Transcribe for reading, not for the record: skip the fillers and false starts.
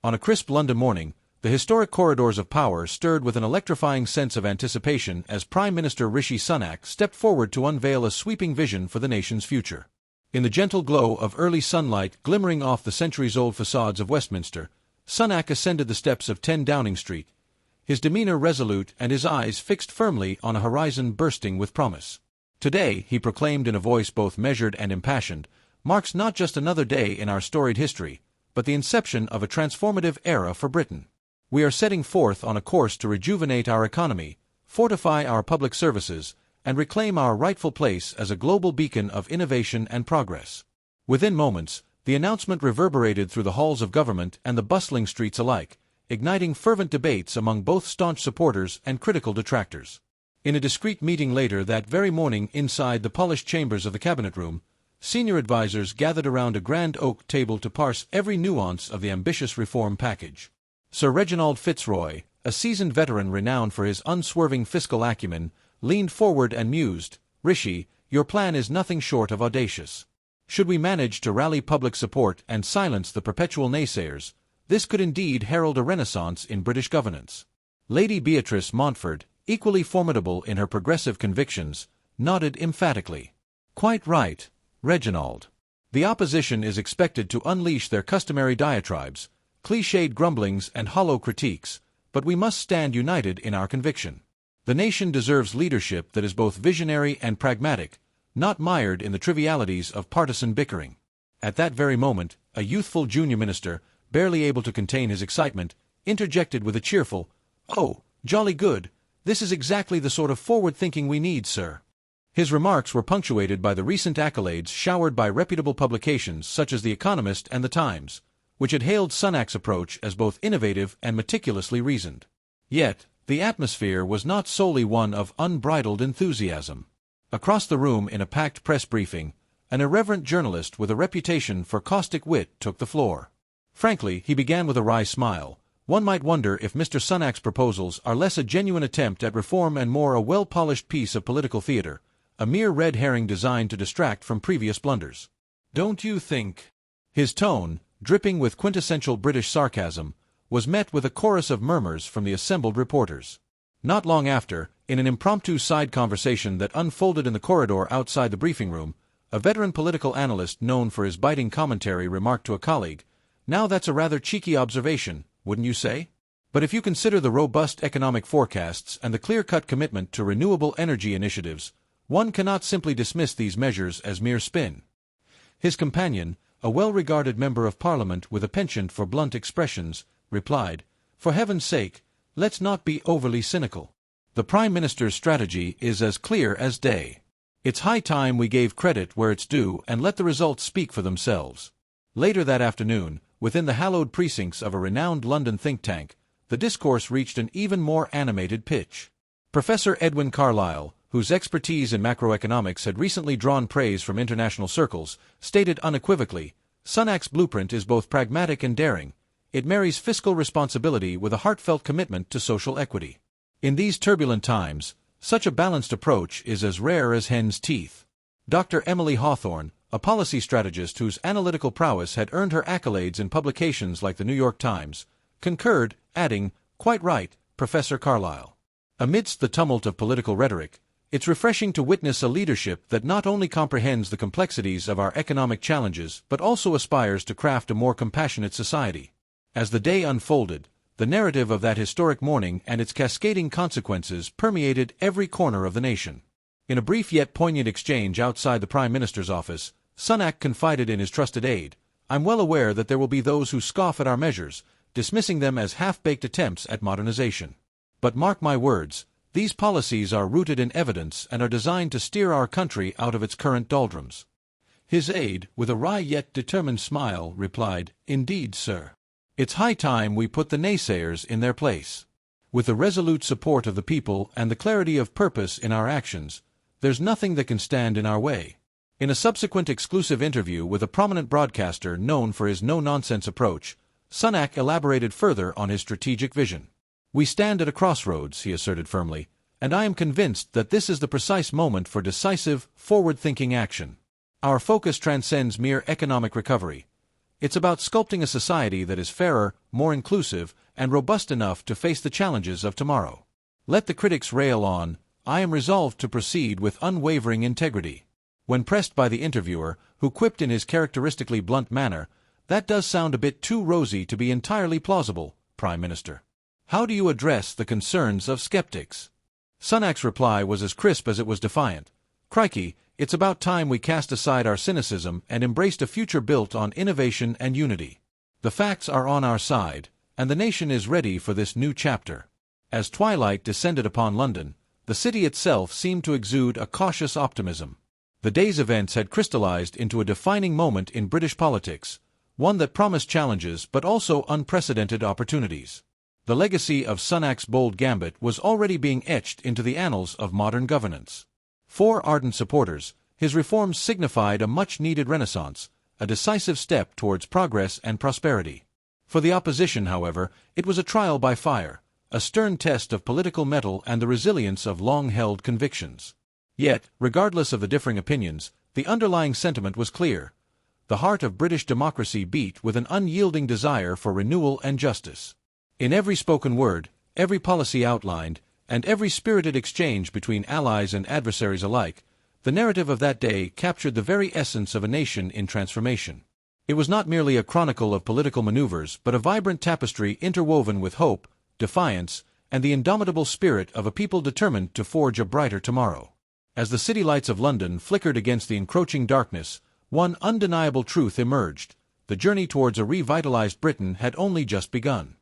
On a crisp London morning, the historic corridors of power stirred with an electrifying sense of anticipation as Prime Minister Rishi Sunak stepped forward to unveil a sweeping vision for the nation's future. In the gentle glow of early sunlight glimmering off the centuries-old facades of Westminster, Sunak ascended the steps of 10 Downing Street, his demeanour resolute and his eyes fixed firmly on a horizon bursting with promise. Today, he proclaimed in a voice both measured and impassioned, marks not just another day in our storied history, but the inception of a transformative era for Britain. We are setting forth on a course to rejuvenate our economy, fortify our public services, and reclaim our rightful place as a global beacon of innovation and progress. Within moments, the announcement reverberated through the halls of government and the bustling streets alike, igniting fervent debates among both staunch supporters and critical detractors. In a discreet meeting later that very morning inside the polished chambers of the Cabinet Room, senior advisers gathered around a grand oak table to parse every nuance of the ambitious reform package. Sir Reginald Fitzroy, a seasoned veteran renowned for his unswerving fiscal acumen, leaned forward and mused, "Rishi, your plan is nothing short of audacious. Should we manage to rally public support and silence the perpetual naysayers, this could indeed herald a renaissance in British governance." Lady Beatrice Montfort, equally formidable in her progressive convictions, nodded emphatically. "Quite right, Reginald. The opposition is expected to unleash their customary diatribes, cliched grumblings and hollow critiques, but we must stand united in our conviction. The nation deserves leadership that is both visionary and pragmatic, not mired in the trivialities of partisan bickering." At that very moment, a youthful junior minister, barely able to contain his excitement, interjected with a cheerful, "Oh, jolly good, this is exactly the sort of forward-thinking we need, sir." His remarks were punctuated by the recent accolades showered by reputable publications such as The Economist and The Times, which had hailed Sunak's approach as both innovative and meticulously reasoned. Yet, the atmosphere was not solely one of unbridled enthusiasm. Across the room in a packed press briefing, an irreverent journalist with a reputation for caustic wit took the floor. Frankly, he began with a wry smile. One might wonder if Mr. Sunak's proposals are less a genuine attempt at reform and more a well-polished piece of political theatre, a mere red herring designed to distract from previous blunders. "Don't you think?" His tone, dripping with quintessential British sarcasm, was met with a chorus of murmurs from the assembled reporters. Not long after, in an impromptu side conversation that unfolded in the corridor outside the briefing room, a veteran political analyst known for his biting commentary remarked to a colleague, "Now that's a rather cheeky observation, wouldn't you say? But if you consider the robust economic forecasts and the clear-cut commitment to renewable energy initiatives, one cannot simply dismiss these measures as mere spin." His companion, a well-regarded member of Parliament with a penchant for blunt expressions, replied, "For heaven's sake, let's not be overly cynical. The Prime Minister's strategy is as clear as day. It's high time we gave credit where it's due and let the results speak for themselves." Later that afternoon, within the hallowed precincts of a renowned London think tank, the discourse reached an even more animated pitch. Professor Edwin Carlyle, whose expertise in macroeconomics had recently drawn praise from international circles, stated unequivocally, "Sunak's blueprint is both pragmatic and daring. It marries fiscal responsibility with a heartfelt commitment to social equity. In these turbulent times, such a balanced approach is as rare as hen's teeth." Dr. Emily Hawthorne, a policy strategist whose analytical prowess had earned her accolades in publications like the New York Times, concurred, adding, "Quite right, Professor Carlyle. Amidst the tumult of political rhetoric, it's refreshing to witness a leadership that not only comprehends the complexities of our economic challenges but also aspires to craft a more compassionate society." As the day unfolded, the narrative of that historic morning and its cascading consequences permeated every corner of the nation. In a brief yet poignant exchange outside the Prime Minister's office, Sunak confided in his trusted aide, "I'm well aware that there will be those who scoff at our measures, dismissing them as half-baked attempts at modernization. But mark my words, these policies are rooted in evidence and are designed to steer our country out of its current doldrums." His aide, with a wry yet determined smile, replied, "Indeed, sir. It's high time we put the naysayers in their place. With the resolute support of the people and the clarity of purpose in our actions, there's nothing that can stand in our way." In a subsequent exclusive interview with a prominent broadcaster known for his no-nonsense approach, Sunak elaborated further on his strategic vision. "We stand at a crossroads," he asserted firmly, "and I am convinced that this is the precise moment for decisive, forward-thinking action. Our focus transcends mere economic recovery. It's about sculpting a society that is fairer, more inclusive, and robust enough to face the challenges of tomorrow. Let the critics rail on, I am resolved to proceed with unwavering integrity. When pressed by the interviewer, who quipped in his characteristically blunt manner, that does sound a bit too rosy to be entirely plausible, Prime Minister. How do you address the concerns of skeptics? Sunak's reply was as crisp as it was defiant. Crikey, it's about time we cast aside our cynicism and embraced a future built on innovation and unity. The facts are on our side, and the nation is ready for this new chapter. As twilight descended upon London, the city itself seemed to exude a cautious optimism. The day's events had crystallized into a defining moment in British politics, one that promised challenges but also unprecedented opportunities. The legacy of Sunak's bold gambit was already being etched into the annals of modern governance. For ardent supporters, his reforms signified a much-needed renaissance, a decisive step towards progress and prosperity. For the opposition, however, it was a trial by fire, a stern test of political mettle and the resilience of long-held convictions. Yet, regardless of the differing opinions, the underlying sentiment was clear. The heart of British democracy beat with an unyielding desire for renewal and justice. In every spoken word, every policy outlined, and every spirited exchange between allies and adversaries alike, the narrative of that day captured the very essence of a nation in transformation. It was not merely a chronicle of political maneuvers, but a vibrant tapestry interwoven with hope, defiance, and the indomitable spirit of a people determined to forge a brighter tomorrow. As the city lights of London flickered against the encroaching darkness, one undeniable truth emerged: the journey towards a revitalized Britain had only just begun.